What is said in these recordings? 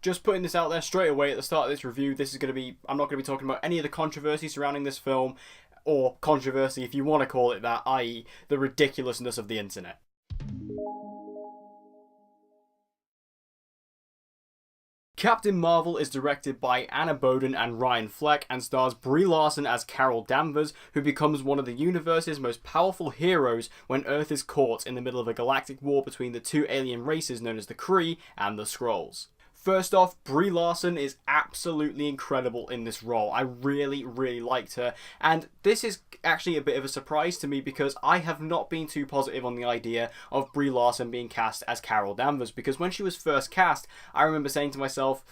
Just putting this out there straight away at the start of this review, I'm not going to be talking about any of the controversy surrounding this film, or controversy if you want to call it that, i.e. the ridiculousness of the internet. Captain Marvel is directed by Anna Boden and Ryan Fleck and stars Brie Larson as Carol Danvers, who becomes one of the universe's most powerful heroes when Earth is caught in the middle of a galactic war between the two alien races known as the Kree and the Skrulls. First off, Brie Larson is absolutely incredible in this role. I really, really liked her, and this is actually a bit of a surprise to me because I have not been too positive on the idea of Brie Larson being cast as Carol Danvers, because when she was first cast, I remember saying to myself,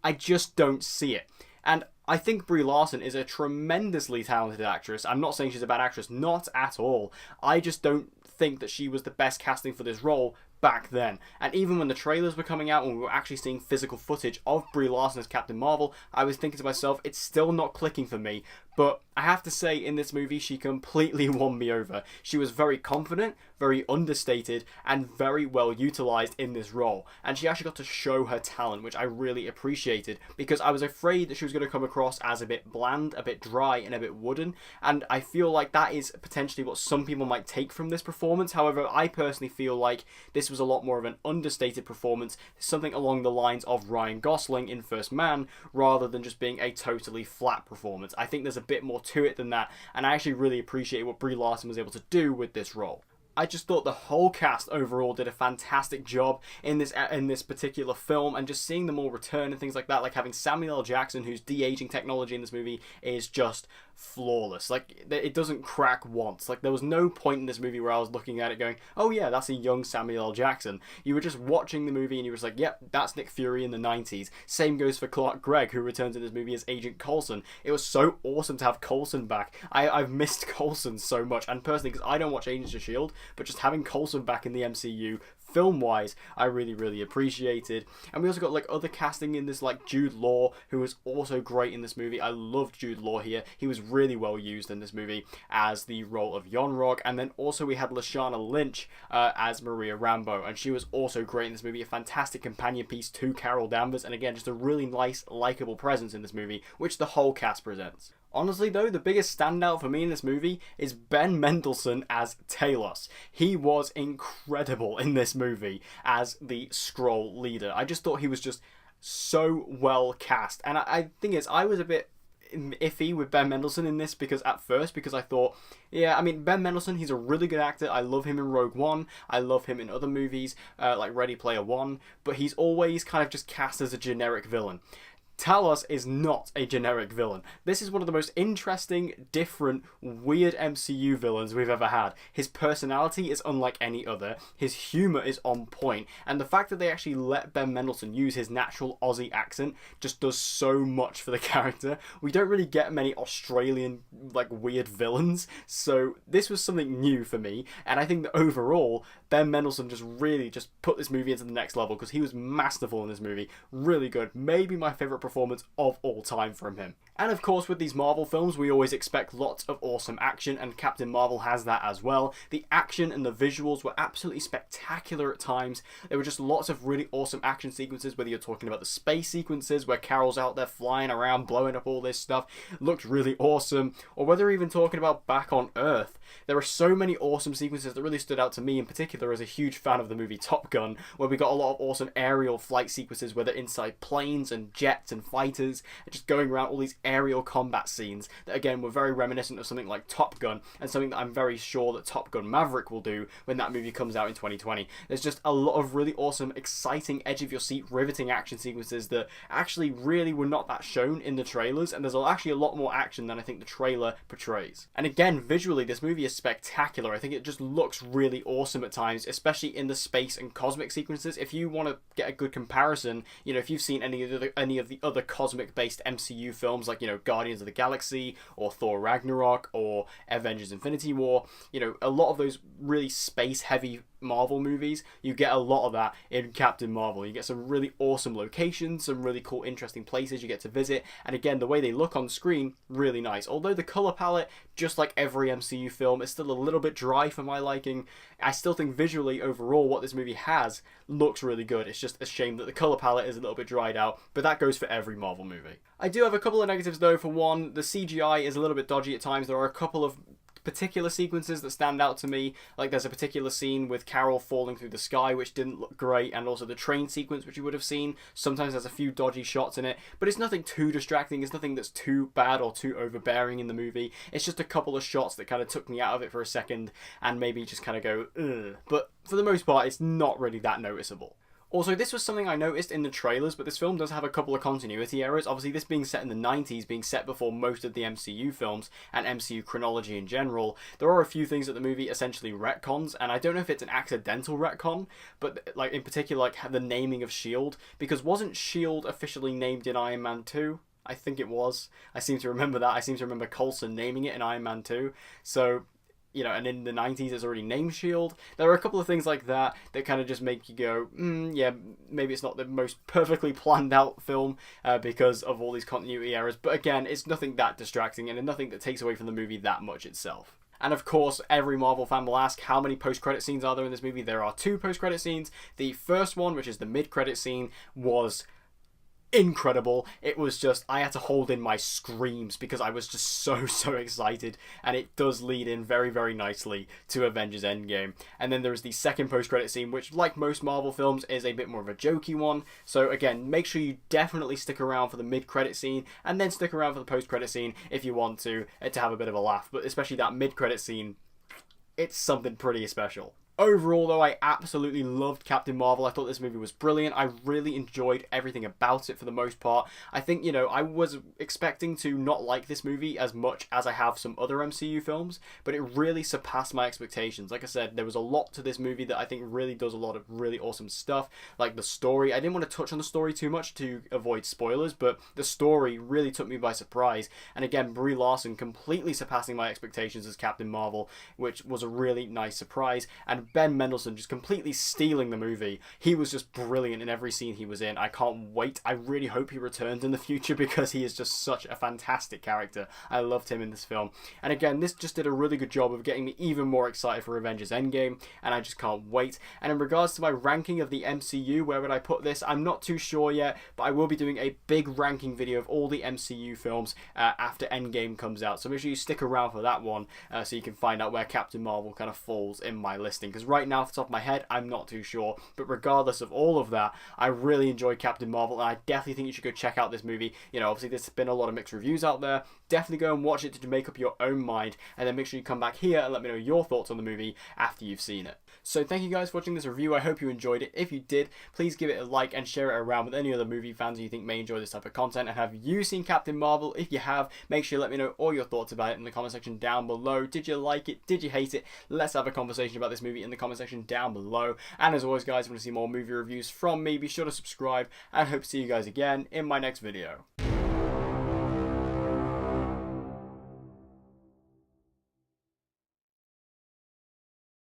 I just don't see it. And I think Brie Larson is a tremendously talented actress. I'm not saying she's a bad actress, not at all. I just don't think that she was the best casting for this role back then. And even when the trailers were coming out and we were actually seeing physical footage of Brie Larson as Captain Marvel, I was thinking to myself, it's still not clicking for me. But I have to say, in this movie, she completely won me over. She was very confident, very understated, and very well utilised in this role. And she actually got to show her talent, which I really appreciated, because I was afraid that she was going to come across as a bit bland, a bit dry, and a bit wooden. And I feel like that is potentially what some people might take from this performance. However, I personally feel like this was a lot more of an understated performance, something along the lines of Ryan Gosling in First Man, rather than just being a totally flat performance. I think there's a bit more to it than that, and I actually really appreciate what Brie Larson was able to do with this role. I just thought the whole cast overall did a fantastic job in this particular film, and just seeing them all return and things like that, like having Samuel L. Jackson, whose de-aging technology in this movie is just flawless. Like, it doesn't crack once. Like, there was no point in this movie where I was looking at it going, oh yeah, that's a young Samuel L. Jackson. You were just watching the movie and you were just like, yep, that's Nick Fury in the 90s. Same goes for Clark Gregg, who returns in this movie as Agent Coulson. It was so awesome to have Coulson back. I've missed Coulson so much, and personally, because I don't watch Agents of S.H.I.E.L.D., but just having Coulson back in the MCU, film-wise, I really, really appreciated. And we also got like other casting in this, like Jude Law, who was also great in this movie. I loved Jude Law here. He was really well used in this movie as the role of Yon-Rogg. And then also we had Lashana Lynch as Maria Rambeau, and she was also great in this movie. A fantastic companion piece to Carol Danvers, and again, just a really nice, likable presence in this movie, which the whole cast presents. Honestly though, the biggest standout for me in this movie is Ben Mendelsohn as Talos. He was incredible in this movie as the Skrull leader. I just thought he was just so well cast. And I think I was a bit iffy with Ben Mendelsohn in this because I thought, yeah, I mean, Ben Mendelsohn, he's a really good actor. I love him in Rogue One. I love him in other movies like Ready Player One, but he's always kind of just cast as a generic villain. Talos is not a generic villain. This is one of the most interesting, different, weird MCU villains we've ever had. His personality is unlike any other, his humour is on point, and the fact that they actually let Ben Mendelsohn use his natural Aussie accent just does so much for the character. We don't really get many Australian, like, weird villains, so this was something new for me, and I think that overall, Ben Mendelsohn just really just put this movie into the next level, because he was masterful in this movie. Really good. Maybe my favourite performance of all time from him. And of course, with these Marvel films, we always expect lots of awesome action, and Captain Marvel has that as well. The action and the visuals were absolutely spectacular at times. There were just lots of really awesome action sequences, whether you're talking about the space sequences where Carol's out there flying around, blowing up all this stuff, looked really awesome, or whether you're even talking about back on Earth. There are so many awesome sequences that really stood out to me in particular as a huge fan of the movie Top Gun, where we got a lot of awesome aerial flight sequences where they're inside planes and jets and fighters, and just going around all these aerial combat scenes that again were very reminiscent of something like Top Gun, and something that I'm very sure that Top Gun Maverick will do when that movie comes out in 2020. There's just a lot of really awesome, exciting, edge of your seat, riveting action sequences that actually really were not that shown in the trailers, and there's actually a lot more action than I think the trailer portrays. And again, visually, this movie is spectacular. I think it just looks really awesome at times, especially in the space and cosmic sequences. If you want to get a good comparison, you know, if you've seen any of the other cosmic-based MCU films, like, you know, Guardians of the Galaxy, or Thor Ragnarok, or Avengers Infinity War, you know, a lot of those really space-heavy Marvel movies, you get a lot of that in Captain Marvel. You get some really awesome locations, some really cool, interesting places you get to visit, and again, the way they look on screen, really nice. Although the colour palette, just like every MCU film, is still a little bit dry for my liking, I still think visually, overall, what this movie has looks really good. It's just a shame that the colour palette is a little bit dried out, but that goes for every Marvel movie. I do have a couple of negatives though. For one, the CGI is a little bit dodgy at times. There are a couple of particular sequences that stand out to me, like there's a particular scene with Carol falling through the sky which didn't look great, and also the train sequence which you would have seen sometimes has a few dodgy shots in it, but it's nothing too distracting. It's nothing that's too bad or too overbearing in the movie. It's just a couple of shots that kind of took me out of it for a second and maybe just kind of go ugh, but for the most part it's not really that noticeable. Also, this was something I noticed in the trailers, but this film does have a couple of continuity errors. Obviously, this being set in the 90s, being set before most of the MCU films, and MCU chronology in general, there are a few things that the movie essentially retcons, and I don't know if it's an accidental retcon, but like in particular, like the naming of S.H.I.E.L.D., because wasn't S.H.I.E.L.D. officially named in Iron Man 2? I think it was. I seem to remember that. I seem to remember Coulson naming it in Iron Man 2, so... You know, and in the 90s it's already named S.H.I.E.L.D. There are a couple of things like that that kind of just make you go, yeah, maybe it's not the most perfectly planned out film because of all these continuity errors. But again, it's nothing that distracting and nothing that takes away from the movie that much itself. And of course, every Marvel fan will ask, how many post-credit scenes are there in this movie? There are 2 post-credit scenes. The first one, which is the mid-credit scene, was... incredible. It was just, I had to hold in my screams because I was just so excited, and it does lead in very, very nicely to Avengers Endgame. And then there is the second post-credit scene, which, like most Marvel films, is a bit more of a jokey one. So again, make sure you definitely stick around for the mid-credit scene, and then stick around for the post-credit scene if you want to have a bit of a laugh. But especially that mid-credit scene, it's something pretty special. Overall, though, I absolutely loved Captain Marvel. I thought this movie was brilliant. I really enjoyed everything about it for the most part. I think, you know, I was expecting to not like this movie as much as I have some other MCU films, but it really surpassed my expectations. Like I said, there was a lot to this movie that I think really does a lot of really awesome stuff, like the story. I didn't want to touch on the story too much to avoid spoilers, but the story really took me by surprise. And again, Brie Larson completely surpassing my expectations as Captain Marvel, which was a really nice surprise. And Ben Mendelsohn just completely stealing the movie. He was just brilliant in every scene he was in. I can't wait. I really hope he returns in the future because he is just such a fantastic character. I loved him in this film. And again, this just did a really good job of getting me even more excited for Avengers Endgame, and I just can't wait. And in regards to my ranking of the MCU, where would I put this? I'm not too sure yet, but I will be doing a big ranking video of all the MCU films after Endgame comes out. So make sure you stick around for that one so you can find out where Captain Marvel kind of falls in my listing. Because right now, off the top of my head, I'm not too sure. But regardless of all of that, I really enjoyed Captain Marvel, and I definitely think you should go check out this movie. You know, obviously there's been a lot of mixed reviews out there. Definitely go and watch it to make up your own mind, and then make sure you come back here and let me know your thoughts on the movie after you've seen it. So thank you guys for watching this review. I hope you enjoyed it. If you did, please give it a like and share it around with any other movie fans who you think may enjoy this type of content. And have you seen Captain Marvel? If you have, make sure you let me know all your thoughts about it in the comment section down below. Did you like it? Did you hate it? Let's have a conversation about this movie in the comment section down below. And as always, guys, if you want to see more movie reviews from me, be sure to subscribe, and I hope to see you guys again in my next video.